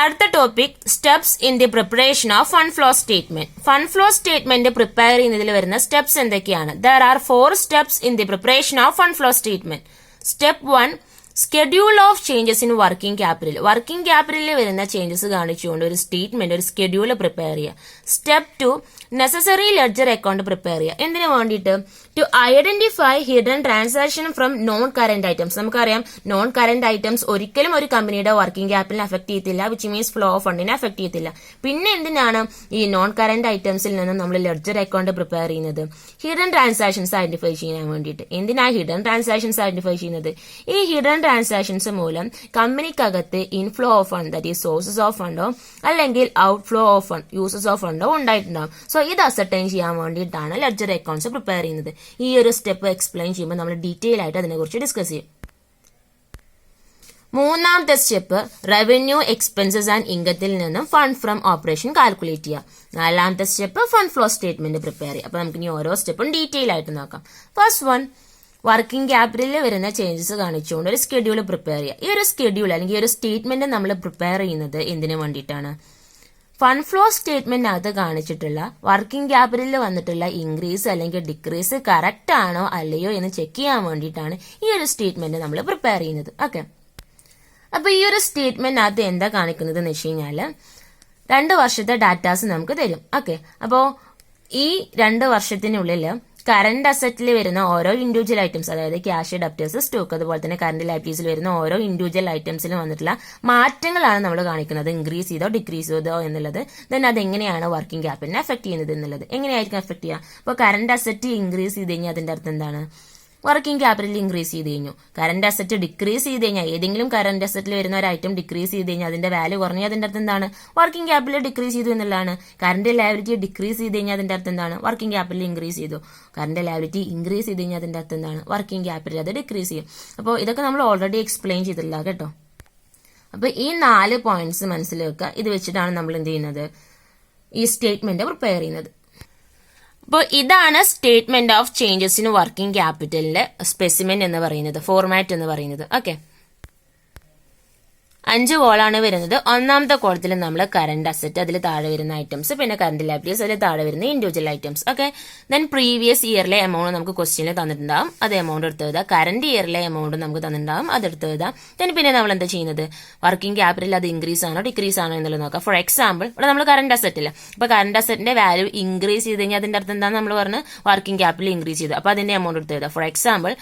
അടുത്ത topic steps in the preparation of fund flow statement. Fund flow statement prepare ചെയ്യുന്നതിൽ വരുന്ന steps എന്തൊക്കെയാണ്? There are 4 steps in the preparation of fund flow statement. Step 1, schedule of changes in working capital. Working ക്യാപിറ്റലിൽ വരുന്ന changes കാണിച്ചുകൊണ്ട് ഒരു statement, ഒരു schedule prepare ചെയ്യുക. Step 2, necessary ledger account prepare ചെയ്യുക. എന്തിനു വേണ്ടിയിട്ട്? To identify hidden transaction from non current items. നമുക്കറിയാം നോൺ കറന്റ് ഐറ്റംസ് ഒരിക്കലും ഒരു കമ്പനിയുടെ വർക്കിംഗ് ക്യാപിറ്റലിനെ അഫക്ട് ചെയ്യത്തില്ല, വിച്ച് മീൻസ് ഫ്ലോ ഓഫ് ഫണ്ടിനെ അഫക്ട് ചെയ്യത്തില്ല. പിന്നെ എന്തിനാണ് ഈ നോൺ കറന്റ് ഐറ്റംസിൽ നിന്ന് നമ്മൾ ലെഡ്ജർ അക്കൗണ്ട് പ്രിപ്പയർ ചെയ്യുന്നത്? ഹിഡൻ ട്രാൻസാക്ഷൻസ് ഐഡന്റിഫൈ ചെയ്യാൻ വേണ്ടിയിട്ട്. എന്തിനാ ഹിഡൻ ട്രാൻസാക്ഷൻസ് ഐഡന്റിഫൈ ചെയ്യുന്നത്? ഈ ഹിഡൻ ട്രാൻസാക്ഷൻസ് മൂലം കമ്പനിക്കകത്ത് inflow of fund, that is sources of ഫണ്ടോ അല്ലെങ്കിൽ outflow of fund, uses of ഫണ്ടോ ഉണ്ടായിട്ടുണ്ടാവും. സോ ഇത് അസർട്ടൈൻ ചെയ്യാൻ വേണ്ടിയിട്ടാണ് ലെഡ്ജർ അക്കൗണ്ട്സ് പ്രിപ്പയർ ചെയ്യുന്നത്. ഈ ഒരു സ്റ്റെപ്പ് എക്സ്പ്ലെയിൻ ചെയ്യുമ്പോൾ നമ്മൾ ഡീറ്റെയിൽ ആയിട്ട് അതിനെക്കുറിച്ച് ഡിസ്കസ് ചെയ്യും. മൂന്നാമത്തെ സ്റ്റെപ്പ് റവന്യൂ, എക്സ്പെൻസസ് ആൻഡ് ഇൻകത്തിൽ നിന്നും ഫണ്ട് ഫ്രം ഓപ്പറേഷൻ കാൽക്കുലേറ്റ് ചെയ്യുക. നാലാമത്തെ step fund flow statement prepare ചെയ്യുക. അപ്പൊ നമുക്ക് ഇനി ഓരോ സ്റ്റെപ്പും ഡീറ്റെയിൽ ആയിട്ട് നോക്കാം. ഫസ്റ്റ് വൺ, വർക്കിംഗ് ക്യാപിറ്റലിൽ വരുന്ന ചേഞ്ചസ് കാണിച്ചുകൊണ്ട് ഒരു സ്കെഡ്യൂൾ പ്രിപ്പയർ ചെയ്യുക. ഈ ഒരു സ്കെഡ്യൂൾ അല്ലെങ്കിൽ ഈ ഒരു സ്റ്റേറ്റ്മെന്റ് നമ്മൾ പ്രിപ്പയർ ചെയ്യുന്നത് എന്തിനു വേണ്ടിയിട്ടാണ്? ഫണ്ട് ഫ്ലോ സ്റ്റേറ്റ്മെന്റിനകത്ത് കാണിച്ചിട്ടുള്ള വർക്കിംഗ് ക്യാപിറ്റലിൽ വന്നിട്ടുള്ള ഇൻക്രീസ് അല്ലെങ്കിൽ ഡിക്രീസ് കറക്റ്റ് ആണോ അല്ലയോ എന്ന് ചെക്ക് ചെയ്യാൻ വേണ്ടിയിട്ടാണ് ഈ ഒരു സ്റ്റേറ്റ്മെന്റ് നമ്മൾ പ്രിപ്പയർ ചെയ്യുന്നത്. ഓക്കെ, അപ്പൊ ഈ ഒരു സ്റ്റേറ്റ്മെന്റിനകത്ത് എന്താ കാണിക്കുന്നത് എന്ന് വെച്ച് കഴിഞ്ഞാല് 2 വർഷത്തെ ഡാറ്റാസ് നമുക്ക് തരും. ഓക്കെ, അപ്പോ ഈ 2 വർഷത്തിനുള്ളിൽ കറന്റ് അസറ്റിൽ വരുന്ന ഓരോ ഇൻഡിവിജ്വൽ ഐറ്റംസ്, അതായത് ക്യാഷ്, ഡെപ്റ്റേഴ്സ്, സ്റ്റോക്ക്, അതുപോലെ തന്നെ കറന്റ് ലയബിലിറ്റീസിൽ വരുന്ന ഓരോ ഇൻഡിവിജ്വൽ ഐറ്റംസിലും വന്നിട്ടുള്ള മാറ്റങ്ങളാണ് നമ്മൾ കാണിക്കുന്നത്. ഇൻക്രീസ് ചെയ്തോ ഡിക്രീസ് ചെയ്തോ എന്നുള്ളത്. ദെൻ അതെങ്ങനെയാണ് വർക്കിംഗ് ക്യാപിറ്റലിനെ അഫക്ട് ചെയ്യുന്നത് എന്നുള്ളത്. എങ്ങനെയായിരിക്കും അഫക്ട് ചെയ്യുക? അപ്പോൾ കറന്റ് അസറ്റ് ഇൻക്രീസ് ചെയ്ത് കഴിഞ്ഞാൽ അതിന്റെ അർത്ഥം എന്താണ്? വർക്കിംഗ് ക്യാപിറ്റൽ ഇൻക്രീസ് ചെയ്ത് കഴിഞ്ഞു. കറന്റ് അസറ്റ് ഡിക്രീസ് ചെയ്ത് കഴിഞ്ഞാൽ, ഏതെങ്കിലും കറന്റ് അസറ്റിൽ വരുന്ന ഒരു ഐറ്റം ഡിക്രീസ് ചെയ്ത് കഴിഞ്ഞാൽ അതിന്റെ വാല്യൂ കുറഞ്ഞാൽ അതിന്റെ അർത്ഥം എന്താണ്? വർക്കിംഗ് ക്യാപിറ്റൽ ഡിക്രീസ് ചെയ്തു എന്നുള്ളതാണ്. കറന്റ് ലയബിലിറ്റി ഡിക്രീസ് ചെയ്ത് കഴിഞ്ഞാൽ അതിന്റെ അർത്ഥം എന്താണ്? വർക്കിംഗ് ക്യാപിറ്റൽ ഇൻക്രീസ് ചെയ്തു. കറന്റ് ലയബിലിറ്റി ഇൻക്രീസ് ചെയ്ത് കഴിഞ്ഞാൽ അതിന്റെ അർത്ഥം എന്താണ്? വർക്കിംഗ് ക്യാപിറ്റൽ അത് ഡിക്രീസ് ചെയ്യും. അപ്പോൾ ഇതൊക്കെ നമ്മൾ ഓൾറെഡി എക്സ്പ്ലെയിൻ ചെയ്തിട്ടില്ല കേട്ടോ. അപ്പൊ ഈ 4 പോയിന്റ്സ് മനസ്സിൽ വെക്കുക. ഇത് വെച്ചിട്ടാണ് നമ്മൾ എന്ത് ചെയ്യുന്നത്? ഈ സ്റ്റേറ്റ്മെന്റ് പ്രിപ്പയർ ചെയ്യുന്നത്. അപ്പോൾ ഇതാണ് statement of changes in working ക്യാപിറ്റലിന്റെ സ്പെസിമെൻ എന്ന് പറയുന്നത്, ഫോർമാറ്റ് എന്ന് പറയുന്നത്. ഓക്കെ, 5 കോളാണ് വരുന്നത്. ഒന്നാമത്തെ കോളത്തിൽ നമ്മൾ കറന്റ് അസറ്റ്, അതിൽ താഴെ വരുന്ന ഐറ്റംസ്, പിന്നെ കറന്റ് ലയബിലിറ്റീസ്, അതിൽ താഴെ വരുന്ന individual items. Okay, then previous ഇയറിലെ എമൗണ്ട് നമുക്ക് ക്വസ്റ്റ്യനിൽ തന്നിട്ടുണ്ടാവും, അത് എമൗണ്ട് എടുത്ത് എഴുതാം. കറന്റ് ഇയറിലെ എമൗണ്ട് നമുക്ക് തന്നിട്ടുണ്ടാവും, അത് എടുത്ത് എഴുതാം. ദെൻ പിന്നെ നമ്മൾ എന്താ ചെയ്യുന്നത്? വർക്കിംഗ് ക്യാപിറ്റൽ അത് ഇൻക്രീസ് ആണോ ഡിക്രീസ് ആണോ എന്നുള്ളത് നോക്കാം. ഫോർ എക്സാമ്പിൾ, ഇവിടെ നമ്മൾ കറന്റ് അസറ്റ് ഇല്ല, അപ്പൊ കറന്റ് അസറ്റിന്റെ വാല്യൂ ഇൻക്രീസ് ചെയ്ത് കഴിഞ്ഞാൽ അതിന്റെ അർത്ഥം എന്താണെന്ന് നമ്മൾ പറഞ്ഞ് വർക്കിംഗ് ക്യാപിറ്റൽ ഇൻക്രീസ് ചെയ്തു. അപ്പൊ അതിന്റെ എമൗണ്ട് എടുത്ത് എഴുതാം. ഫോർ എക്സാമ്പിൾ,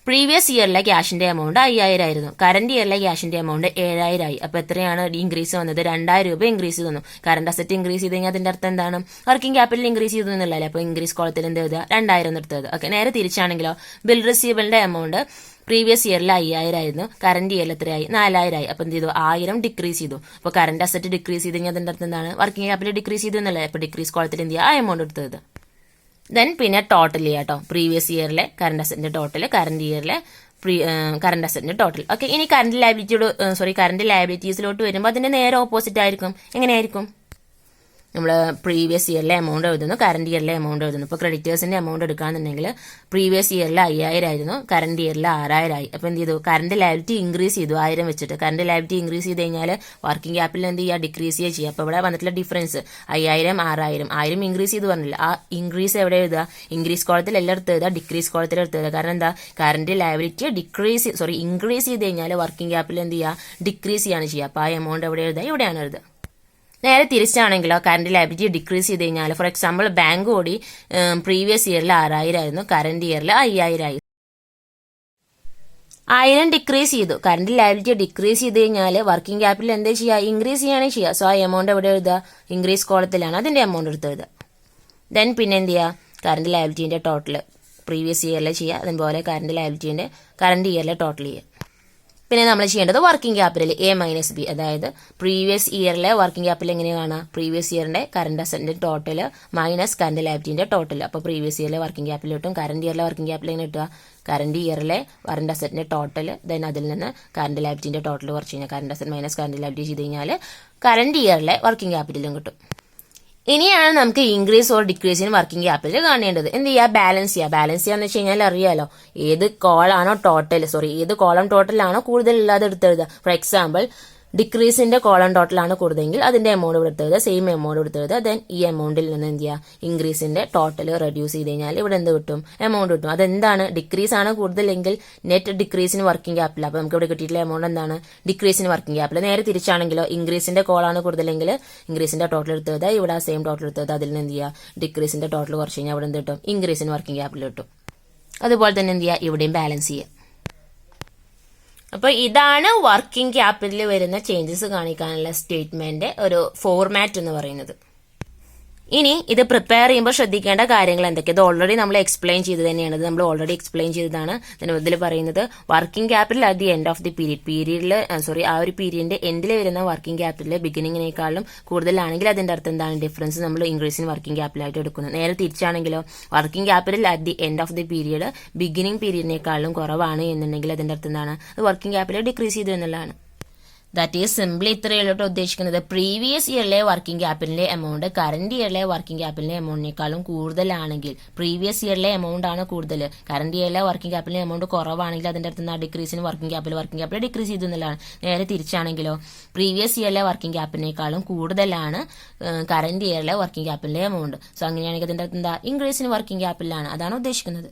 പ്രീവിയസ് ഇയറിലെ ക്യാഷിന്റെ എമൗണ്ട് 5000 ആയിരുന്നു. കറന്റ് ഇയറിലെ ക്യാഷിന്റെ എമൗണ്ട് 7000 ആയി. അപ്പൊ എത്രയാണ് ഇൻക്രീസ് വന്നത്? 2000 രൂപ ഇൻക്രീസ് ചെയ്തു. കറന്റ് അസറ്റ് ഇൻക്രീസ് ചെയ്ത് കഴിഞ്ഞാൽ അതിന്റെ അർത്ഥം എന്താണ്? വർക്കിംഗ് ക്യാപിറ്റൽ ഇൻക്രീസ് ചെയ്തു എന്നുള്ളതല്ലേ. അപ്പൊ ഇൻക്രീസ് കോളത്തിൽ എന്ത് എഴുതുക? 2000 എടുത്തത്. ഓക്കെ, നേരെ തിരിച്ചാണെങ്കിലോ, ബിൽ റിസീവബിളിന്റെ എമൗണ്ട് പ്രീവിയസ് ഇയറിൽ 5000 ആയിരുന്നു, കറന്റ് ഇയറിൽ എത്രയായി? 4000 ആയി. അപ്പൊ എന്ത് ചെയ്തു? 1000 ഡിക്രീസ് ചെയ്തു. അപ്പൊ കറന്റ് അസറ്റ് ഡിക്രീസ് ചെയ്ത് കഴിഞ്ഞാൽ അതിന്റെ അർത്ഥം എന്താണ്? വർക്കിംഗ് ക്യാപിറ്റൽ ഡിക്രീസ് ചെയ്തു എന്നല്ലേ. അപ്പൊ ഡിക്രീസ് കോളത്തിൽ എന്ത് ചെയ്യുക? ആ എമൗണ്ട് എടുത്തത്. ദെൻ പിന്നെ ടോട്ടൽ ചെയ്യാം കേട്ടോ. പ്രീവിയസ് ഇയറിലെ കറന്റ് അസറ്റിന്റെ ടോട്ടൽ, കറന്റ് ഇയറിലെ കറന്റ് അസറ്റിന്റെ ടോട്ടൽ. ഓക്കെ, ഇനി കറന്റ് ലയബിലിറ്റീസിലോട്ട് വരുമ്പോൾ അതിന്റെ നേരെ ഓപ്പോസിറ്റ് ആയിരിക്കും. എങ്ങനെയായിരിക്കും? നമ്മൾ പ്രീവിയസ് ഇയറിലെ എമൗണ്ട് എഴുതുന്നു, കറന്റ് ഇയറിലെ എമൗണ്ട് എഴുതുന്നു. ഇപ്പോൾ ക്രെഡിറ്റേഴ്സിന്റെ എമൗണ്ട് എടുക്കുകയാണെന്നുണ്ടെങ്കിൽ പ്രീവിയസ് ഇയറിൽ 5000 ആയിരുന്നു, കറന്റ് ഇയറിൽ 6000 ആയി. അപ്പോൾ എന്ത് ചെയ്തു? കറന്റ് ലയബിലിറ്റി ഇൻക്രീസ് ചെയ്തു 1000 വെച്ചിട്ട്. കറന്റ് ലയബിലിറ്റി ഇൻക്രീസ് ചെയ്ത് കഴിഞ്ഞാൽ വർക്കിംഗ് ക്യാപിറ്റൽ എന്ത് ചെയ്യുക? ഡിക്രീസ് ചെയ്യുക. അപ്പോൾ ഇവിടെ വന്നിട്ടുള്ള ഡിഫറൻസ് 5000 6000, 1000 ഇൻക്രീസ് ചെയ്ത് പറഞ്ഞില്ല. ആ ഇൻക്രീസ് എവിടെ എഴുതുക? ഇൻക്രീസ് കോളത്തിൽ എല്ലാം എടുത്ത് എഴുതുക, ഡിക്രീസ് കോളത്തിൽ എടുത്ത് എഴുതുക. കാരണം എന്താ? കറന്റ് ലയബിലിറ്റി ഇൻക്രീസ് ചെയ്ത് കഴിഞ്ഞാൽ വർക്കിംഗ് ക്യാപിറ്റൽ എന്ത് ചെയ്യുക? ഡിക്രീസ് ചെയ്യാണ് ചെയ്യുക. അപ്പോൾ ആ എമൗണ്ട് എവിടെ എഴുതുക? ഇവിടെയാണ് എഴുതുക. നേരെ തിരിച്ചാണെങ്കിലോ, കറന്റ് ലയബിലിറ്റി ഡിക്രീസ് ചെയ്ത് കഴിഞ്ഞാൽ, ഫോർ എക്സാമ്പിൾ, ബാങ്ക് കൂടി പ്രീവിയസ് ഇയറിൽ 6000 ആയിരുന്നു, കറന്റ് ഇയറിൽ 5000 ആയി. 1000 ഡിക്രീസ് ചെയ്തു. കറന്റ് ലയബിലിറ്റി ഡിക്രീസ് ചെയ്ത് കഴിഞ്ഞാൽ വർക്കിംഗ് ക്യാപിറ്റൽ എന്താ ചെയ്യുക? ഇൻക്രീസ് ചെയ്യാണ് ചെയ്യുക. സോ ആ എമൗണ്ട് എവിടെ എഴുതുക? ഇൻക്രീസ് കോളത്തിലാണ് അതിന്റെ എമൗണ്ട് എടുത്ത് എഴുതുക. ദെൻ പിന്നെ എന്ത് ചെയ്യുക? കറന്റ് ലയബിലിറ്റിന്റെ ടോട്ടൽ പ്രീവിയസ് ഇയറിലെ ചെയ്യുക, അതുപോലെ കറന്റ് ഇയറിലെ ടോട്ടൽ ചെയ്യുക. പിന്നെ നമ്മൾ ചെയ്യേണ്ടത് വർക്കിംഗ് ക്യാപിറ്റൽ A-B, അതായത് പ്രീവിയസ് ഇയറിലെ വർക്കിംഗ് ക്യാപിറ്റൽ എങ്ങനെ കാണാം? പ്രീവിയസ് ഇയറിന്റെ കറന്റ് അസറ്റിന്റെ ടോട്ടൽ മൈനസ് കറന്റ് ലയബിലിറ്റിന്റെ ടോട്ടൽ. അപ്പോൾ പ്രീവിയസ് ഇയറിലെ വർക്കിംഗ് ക്യാപിറ്റൽ കിട്ടും. കറന്റ് ഇയറിലെ വർക്കിംഗ് ക്യാപിറ്റൽ എങ്ങനെ കിട്ടുക? കറന്റ് ഇയറിലെ കറന്റ് അസറ്റിന്റെ ടോട്ടൽ, ദെൻ അതിൽ നിന്ന് കറന്റ് ലയബിലിറ്റിന്റെ ടോട്ടൽ കുറച്ച് കഴിഞ്ഞാൽ, current asset minus current liability ചെയ്ത് കഴിഞ്ഞാൽ കറന്റ് ഇയറിലെ വർക്കിംഗ് ക്യാപിറ്റലും കിട്ടും. ഇനിയാണ് നമുക്ക് increase or decrease in working capital കാണേണ്ടത്. എന്ത് ചെയ്യുക? ബാലൻസ് ചെയ്യുക. ബാലൻസ് ചെയ്യാന്ന് വെച്ച് കഴിഞ്ഞാൽ അറിയാലോ, ഏത് കോളം ടോട്ടലാണോ കൂടുതൽ ഉള്ളത് എടുത്തെഴുതുക. ഫോർ എക്സാമ്പിൾ, ഡിക്രീസിന്റെ കോളം ടോട്ടലാണ് കൂടുതലെങ്കിൽ അതിന്റെ എമൗണ്ട് ഇവിടെ എടുത്തത് സെയിം എമൗണ്ട് എടുത്തത് ദെൻ ഈ എമൗണ്ടിൽ നിന്ന് എന്ത് ചെയ്യുക ഇൻക്രീസിന്റെ ടോട്ടൽ റെഡ്യൂസ് ചെയ്ത് കഴിഞ്ഞാൽ ഇവിടെ എന്ത് കിട്ടും എമൗണ്ട് കിട്ടും. അതെന്താണ് ഡിക്രീസ് ആണ് കൂടുതലെങ്കിൽ നെറ്റ് ഡിക്രീസിന് വർക്കിംഗ് ക്യാപിറ്റൽ. അപ്പൊ നമുക്ക് ഇവിടെ കിട്ടിയിട്ടുള്ള എമൗണ്ട് എന്താണ് ഡിക്രീസിന് വർക്കിംഗ് ക്യാപിറ്റൽ. നേരെ തിരിച്ചാണെങ്കിലോ ഇൻക്രീസിന്റെ കോളാണ് കൂടുതലെങ്കിൽ ഇൻക്രീസിന്റെ ടോട്ടൽ എടുത്തത് ഇവിടെ സെയിം ടോട്ടൽ എടുത്തത് അതിൽ നിന്ന് എന്ത് ചെയ്യുക ഡിക്രീസിന്റെ ടോട്ടൽ കുറച്ച് കഴിഞ്ഞാൽ അവിടെ എന്ത് കിട്ടും ഇൻക്രീസിന് വർക്കിംഗ് ക്യാപിറ്റൽ കിട്ടും. അതുപോലെ തന്നെ എന്ത് ചെയ്യുക ഇവിടെയും ബാലൻസ് ചെയ്യുക. അപ്പൊ ഇതാണ് വർക്കിംഗ് ക്യാപിറ്റലിൽ വരുന്ന ചേഞ്ചസ് കാണിക്കാനുള്ള സ്റ്റേറ്റ്മെന്റ് ഒരു ഫോർമാറ്റ് എന്ന് പറയുന്നത്. ഇനി ഇത് പ്രിപ്പയർ ചെയ്യുമ്പോൾ ശ്രദ്ധിക്കേണ്ട കാര്യങ്ങൾ എന്തൊക്കെ, ഇത് ഓൾറെഡി നമ്മൾ എക്സ്പ്ലെയിൻ ചെയ്ത് തന്നെയാണ്. ഇത് നമ്മൾ ഓൾറെഡി എക്സ്പ്ലെയിൻ ചെയ്തതാണ്. ഇതിൽ പറയുന്നത് working capital at the end of the പീരീഡിൽ ആ ഒരു പീരീഡിന്റെ എൻഡിൽ വരുന്ന വർക്കിംഗ് ക്യാപിറ്റൽ ബിഗിനിങ്ങിനേക്കാളും കൂടുതലാണെങ്കിൽ അതിന്റെ അർത്ഥം എന്താണ് ഡിഫറൻസ് നമ്മൾ ഇൻക്രീസ് ഇൻ വർക്കിംഗ് ക്യാപിറ്റൽ ആയിട്ട് എടുക്കുന്നത്. നേരെ തിരിച്ചാണെങ്കിലോ working capital at the end of the period beginning പീരീഡിനേക്കാളും കുറവാണ് എന്നുണ്ടെങ്കിൽ അതിന്റെ അർത്ഥം എന്താണ് വർക്കിംഗ് ക്യാപിറ്റൽ ഡിക്രീസ് ചെയ്തു എന്നുള്ളതാണ്. ദാറ്റ് ഈസ് സിംപ്ലി ഇത്രയുള്ളൂ ഉദ്ദേശിക്കുന്നത്. പ്രീവിയസ് ഇയറിലെ വർക്കിംഗ് ക്യാപിറ്റലിന്റെ എമൗണ്ട് കറന്റ് ഇയറിലെ വർക്കിംഗ് ക്യാപിറ്റലിന്റെ എമൗണ്ടിനേക്കാളും കൂടുതലാണെങ്കിൽ പ്രീവിയസ് ഇയറിലെ എമൗണ്ട് ആണ് കൂടുതൽ, കറന്റ് ഇയറിലെ വർക്കിംഗ് ക്യാപിറ്റലിന്റെ എമൗണ്ട് കുറവാണെങ്കിൽ അതിന്റെ അടുത്ത് ഡിക്രീസിന് വർക്കിംഗ് ക്യാപിറ്റൽ ഡിക്രീസ് ചെയ്തു എന്നുള്ളതാണ്. നേരെ തിരിച്ചാണെങ്കിലോ പ്രീവിയസ് ഇയറിലെ വർക്കിംഗ് ക്യാപിറ്റലിനേക്കാളും കൂടുതലാണ് കറന്റ് ഇയറിലെ വർക്കിംഗ് ക്യാപിറ്റലിന്റെ എമൗണ്ട്. സോ അങ്ങനെയാണെങ്കിൽ അതിന്റെ അടുത്ത് ഇൻക്രീസിന് വർക്കിംഗ് ക്യാപിറ്റലാണ്. അതാണ് ഉദ്ദേശിക്കുന്നത്.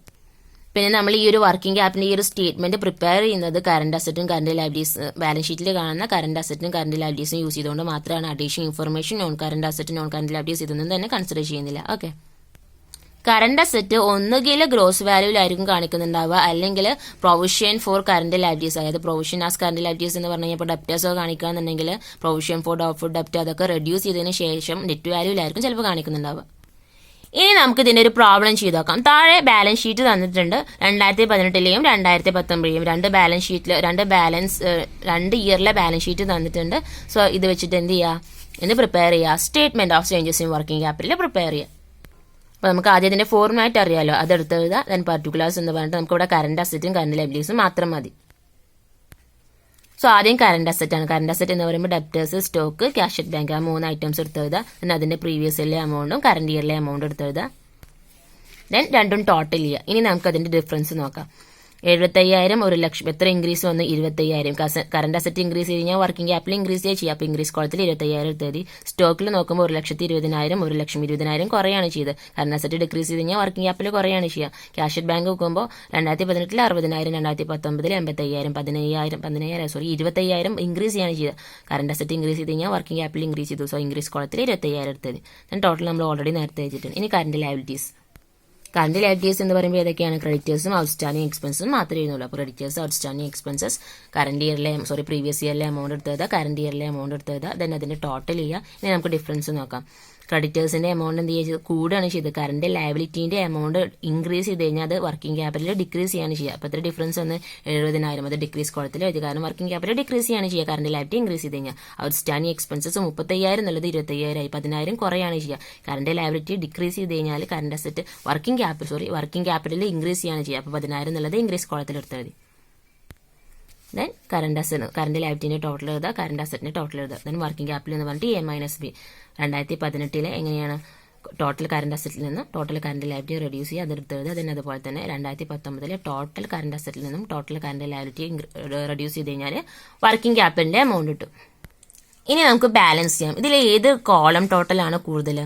പിന്നെ നമ്മൾ ഈ ഒരു വർക്കിംഗ് ക്യാപിറ്റൽ ഈ ഒരു സ്റ്റേറ്റ്മെന്റ് പ്രിപ്പയർ ചെയ്യുന്നത് കറന്റ് അസറ്റും കറന്റ് ലയബിലിറ്റീസ് ബാലൻസ് ഷീറ്റിൽ കാണുന്ന കറന്റ് അസറ്റും കറന്റ് ലയബിലിറ്റീസും യൂസ് ചെയ്തുകൊണ്ട് മാത്രമാണ്. Additional information non current asset non current liabilities ഇതൊന്നും തന്നെ കൺസിഡർ ചെയ്യുന്നില്ല. ഓക്കെ, കറന്റ് അസറ്റ് ഒന്നുകിൽ ഗ്രോസ് വാല്യൂലായിരിക്കും കാണിക്കുന്നുണ്ടാവുക, അല്ലെങ്കിൽ പ്രൊവിഷൻ ഫോർ കറന്റ് ലയബിലിറ്റീസ്, അതായത് പ്രൊവിഷൻ ആസ് കറന്റ് ലയബിലിറ്റീസ് എന്ന് പറഞ്ഞു കഴിഞ്ഞാൽ ഡെപ്റ്റേഴ്സ് ഒക്കെ കാണിക്കുകയാണെന്നുണ്ടെങ്കിൽ പ്രൊവിഷൻ ഫോർ ഡോഫുഡ് ഡെപ്റ്റ് അതൊക്കെ റെഡ്യൂസ് ചെയ്തതിന് ശേഷം നെറ്റ് വാല്യൂലായിരിക്കും ചിലപ്പോൾ കാണിക്കുന്നുണ്ടാവുക. ഇനി നമുക്ക് ഇതിന്റെ ഒരു പ്രോബ്ലം ചെയ്ത് നോക്കാം. താഴെ ബാലൻസ് ഷീറ്റ് തന്നിട്ടുണ്ട്. 2018ലെയും 2019ലെയും രണ്ട് ഇയറിലെ ബാലൻസ് ഷീറ്റ് തന്നിട്ടുണ്ട്. സോ ഇത് വെച്ചിട്ട് എന്ത് ചെയ്യുക എന്ന് പ്രിപ്പയർ ചെയ്യുക. Statement of changes in working capital prepare ചെയ്യുക. അപ്പൊ നമുക്ക് ആദ്യം ഇതിന്റെ ഫോർമാറ്റ് അറിയാലോ, അതെടുത്ത് എഴുതുക. ദെൻ പർട്ടിക്കുലേഴ്സ് എന്ന് പറഞ്ഞിട്ട് നമുക്ക് ഇവിടെ കറന്റ് അസറ്റും കറന്റ് ലയബിലിറ്റീസും മാത്രം മതി. സോ ആദ്യം കറന്റ് അസറ്റ് ആണ്. കറന്റ് അസറ്റ് എന്ന് പറയുമ്പോൾ debtors, stock, cash at bank, ആ 3 ഐറ്റംസ് എടുത്തെഴുതുക. പിന്നെ അതിന്റെ പ്രീവിയസ് ഇയറിലെ എമൗണ്ടും കറന്റ് ഇയറിലെ എമൗണ്ട് എടുത്തെഴുതുക. ദെൻ രണ്ടും ടോട്ടൽ ചെയ്യുക. ഇനി നമുക്ക് അതിന്റെ ഡിഫറൻസ് നോക്കാം. 75,000 1,00,000 എത്ര ഇൻക്രീസ് വന്നു 25,000. കറന്റ് അസറ്റ് ഇൻക്രീസ് ചെയ്ത് കഴിഞ്ഞാൽ വർക്കിംഗ് ക്യാപിറ്റൽ ഇൻക്രീസ് ചെയ്യുക. അപ്പോൾ ഇൻക്രീസ് കോളത്തിൽ 25,000 എടുത്തത്. സ്റ്റോക്കിൽ നോക്കുമ്പോൾ 1,20,000 1,20,000 കുറയാണ് ചെയ്ത്. കറന്റ് അസറ്റ് ഡിക്രീസ് ചെയ്ത് കഴിഞ്ഞാൽ വർക്കിംഗ് ക്യാപിറ്റൽ കുറയാണ് ചെയ്യുക. ക്യാഷ് അറ്റ് ബാങ്ക് നോക്കുമ്പോൾ 2018 60,000 2019 85,000 25,000 ഇൻക്രീസ് ചെയ്യാണ് ചെയ്തത്. കറന്റ് അസറ്റ് ഇൻക്രീസ് ചെയ്ത് കഴിഞ്ഞാൽ വർക്കിംഗ് ക്യാപിറ്റൽ ഇൻക്രീസ് ചെയ്തു. സോ ഇൻക്രീസ് കോളത്തിൽ 25,000 എടുത്തത്. ദെൻ ടോട്ടൽ നമ്മൾ ഓൾറെഡി നേരത്തെ വെച്ചിട്ടുണ്ട്. ഇനി കറന്റ് ലയബിലിറ്റീസ്. കറന്റ് ലയബിലിറ്റീസ് എന്ന് പറയുമ്പോൾ ഏതൊക്കെയാണ് ക്രെഡിറ്റേഴ്സും ഔട്ട്സ്റ്റാൻഡിംഗ് എക്സ്പെൻസും മാത്രമേ എഴുതുള്ളൂ. അപ്പോൾ ക്രെഡിറ്റേഴ്സ് ഔട്ട്സ്റ്റാൻഡിംഗ് എക്സ്പെൻസസ് പ്രീവിയസ് ഇയറിലെ എമൗണ്ട് എടുത്തത്, കറന്റ് ഇയറിലെ എമൗണ്ട് എടുത്തത്, ദെൻ അതിന്റെ ടോട്ടൽ ചെയ്യുക. ഇനി നമുക്ക് ഡിഫറൻസ് നോക്കാം. ക്രെഡിറ്റേഴ്സിന്റെ എമൗണ്ട് എന്ത് ചെയ്യുക കൂടുകയാണ് ചെയ്തത്. കറന്റ് ലയബിലിറ്റീന്റെ എമൗണ്ട് ഇൻക്രീസ് ചെയ്ത് കഴിഞ്ഞാൽ അത് വർക്കിംഗ് ക്യാപിറ്റൽ ഡിക്രീസ് ചെയ്യാണ് ചെയ്യുക. അപ്പോൾ ഇത്ര ഡിഫറൻസ് വന്ന് 70,000 അത് ഡിക്രീസ് കോളത്തിൽ എഴുതി. കാരണം വർക്കിംഗ് ക്യാപിറ്റൽ ഡിക്രീസ് ചെയ്യാണ് ചെയ്യുക കറന്റ് ലയബിലിറ്റി ഇൻക്രീസ് ചെയ്ത് കഴിഞ്ഞാൽ. ഔട്ട്സ്റ്റാൻഡിംഗ് എക്സ്പെൻസസ് 35,000 എന്നുള്ളത് 25,000 10,000 കുറയാണ് ചെയ്യുക. കറന്റ് ലയബിലിറ്റി ഡിക്രീസ് ചെയ്ത് കഴിഞ്ഞാൽ current asset working capital increase ചെയ്യാണ് ചെയ്യുക. അപ്പോൾ 10,000 എന്നുള്ളത് ഇൻക്രീസ് കോളത്തിൽ എടുത്താൽ മതി. ദെൻ കറന്റ് ലയബിലിറ്റിന്റെ ടോട്ടൽ എഴുതുക, കറന്റ് അസറ്റിന്റെ ടോട്ടൽ എഴുതുക. ദെൻ വർക്കിംഗ് ക്യാപിറ്റൽ എന്ന് പറഞ്ഞിട്ട് A-B. 2018 എങ്ങനെയാണ് ടോട്ടൽ കറന്റ് അസറ്റിൽ നിന്നും ടോട്ടൽ കറന്റ് ലയബിലിറ്റി റെഡ്യൂസ് ചെയ്യുക, അതെടുത്ത് എഴുതുക. ദെൻ അതുപോലെ തന്നെ 2019 ടോട്ടൽ കറന്റ് അസറ്റിൽ നിന്നും ടോട്ടൽ കറന്റ് ലയബിലിറ്റി റെഡ്യൂസ് ചെയ്ത് കഴിഞ്ഞാൽ വർക്കിംഗ് ക്യാപിറ്റലിന്റെ എമൗണ്ട് കിട്ടും. ഇനി നമുക്ക് ബാലൻസ് ചെയ്യാം. ഇതിൽ ഏത് കോളം ടോട്ടലാണ് കൂടുതൽ?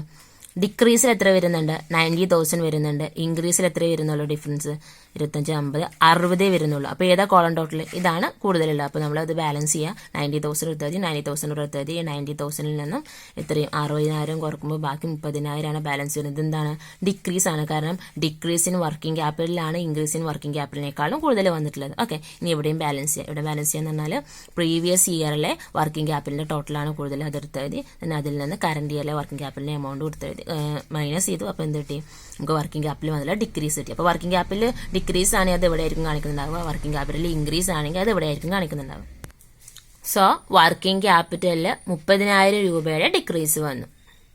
ഡിക്രീസിൽ എത്ര വരുന്നുണ്ട്? 90,000 വരുന്നുണ്ട്. ഇൻക്രീസിൽ എത്ര വരുന്നുള്ളൂ ഡിഫറൻസ്? 25, 50, 60 വരുന്നുള്ളൂ. അപ്പോൾ ഏതാ കോളം ടോട്ടൽ? ഇതാണ് കൂടുതലുള്ളത്. അപ്പോൾ നമ്മൾ അത് ബാലൻസ് ചെയ്യുക. 90,000 എടുത്തത് 90,000 എടുത്തത് 90,000 നിന്നും എത്രയും 60,000 കുറക്കുമ്പോൾ ബാക്കി 30,000 ആണ് ബാലൻസ് വരുന്നത്. എന്താണ്? ഡിക്രീസ് ആണ്. കാരണം ഡിക്രീസ് ഇൻ വർക്കിംഗ് ക്യാപിറ്റലാണ് ഇൻക്രീസ് ഇൻ വർക്കിംഗ് ക്യാപിറ്റലിനേക്കാളും കൂടുതൽ വന്നിട്ടുള്ളത്. ഓക്കെ, ഇനി ഇവിടെയും ബാലൻസ് ചെയ്യുക. ഇവിടെ ബാലൻസ് ചെയ്യാന്ന് പറഞ്ഞാൽ പ്രീവിയസ് ഇയറിലെ വർക്കിംഗ് ക്യാപിറ്റലിന്റെ ടോട്ടലാണ് കൂടുതൽ, അതെടുത്തത്. പിന്നെ അതിൽ നിന്ന് കറന്റ് ഇയറിലെ വർക്കിംഗ് ക്യാപിറ്റലിന്റെ എമൗണ്ട് കൊടുത്തത് മൈനസ് ചെയ്തു. അപ്പോൾ എന്ത് കിട്ടി? നമുക്ക് വർക്കിംഗ് ക്യാപിറ്റൽ വന്നില്ല, ഡിക്രീസ് കിട്ടി. അപ്പോൾ വർക്കിംഗ് ക്യാപിറ്റൽ ഡിക്രീസ് ആണെങ്കിൽ അത് എവിടെ ആയിരിക്കും കാണിക്കുന്നുണ്ടാവുക? വർക്കിംഗ് ക്യാപിറ്റൽ ഇൻക്രീസ് ആണെങ്കിൽ അത് എവിടെ ആയിരിക്കും കാണിക്കുന്നുണ്ടാവുക? സോ വർക്കിംഗ് ക്യാപിറ്റലിൽ 30,000 രൂപയുടെ ഡിക്രീസ് വന്നു.